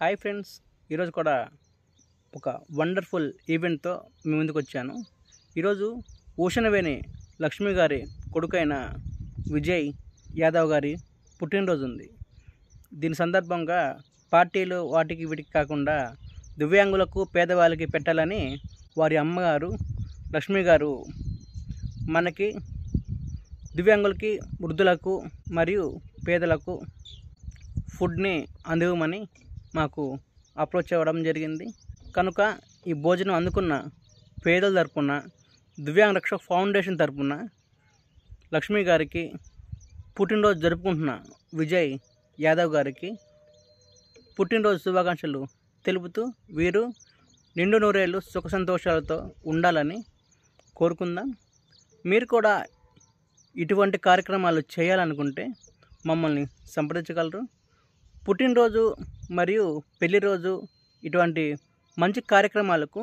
Hi friends, ఈరోజు కూడా ఒక వండర్ఫుల్ ఈవెంట్తో మీ ముందుకు వచ్చాను. ఈరోజు ఊషనవేణి లక్ష్మి గారి కొడుకైన విజయ్ యాదవ్ గారి పుట్టినరోజు ఉంది. దీని సందర్భంగా పార్టీలు వాటికి వీటికి కాకుండా దివ్యాంగులకు పేదవాళ్ళకి పెట్టాలని వారి అమ్మగారు లక్ష్మి గారు మనకి దివ్యాంగులకి, వృద్ధులకు మరియు పేదలకు ఫుడ్ని అందివ్వమని మాకు అప్రోచ్ అవ్వడం జరిగింది. కనుక ఈ భోజనం అందుకున్న పేదల తరపున, దివ్యాంగ రక్షక ఫౌండేషన్ తరపున లక్ష్మి గారికి, పుట్టినరోజు జరుపుకుంటున్న విజయ్ యాదవ్ గారికి పుట్టినరోజు శుభాకాంక్షలు తెలుపుతూ వీరు నిండు నూరేళ్ళు సుఖ సంతోషాలతో ఉండాలని కోరుకుందాం. మీరు కూడా ఇటువంటి కార్యక్రమాలు చేయాలనుకుంటే మమ్మల్ని సంప్రదించగలరు. పుట్టినరోజు మరియు పెళ్లి రోజు ఇటువంటి మంచి కార్యక్రమాలకు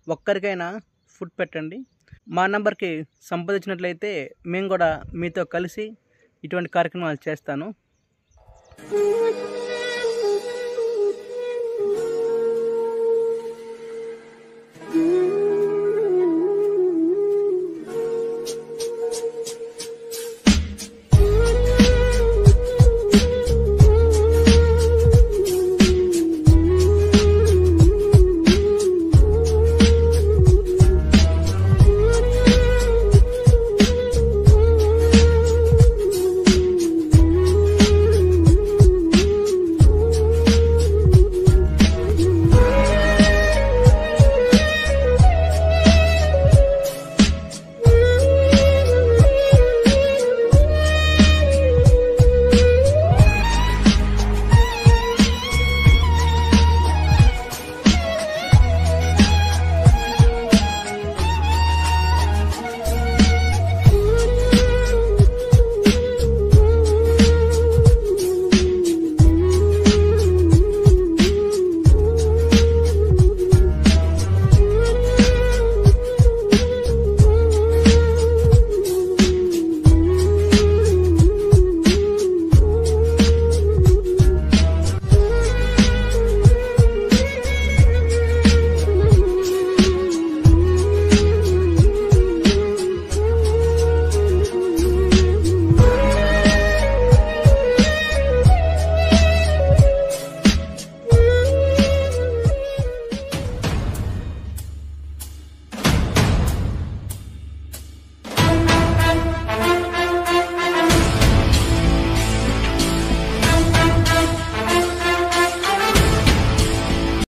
ఒక్కరికైనా ఫుడ్ పెట్టండి. మా నంబర్కి సంప్రదించినట్లయితే మేము కూడా మీతో కలిసి ఇటువంటి కార్యక్రమాలు చేస్తాను.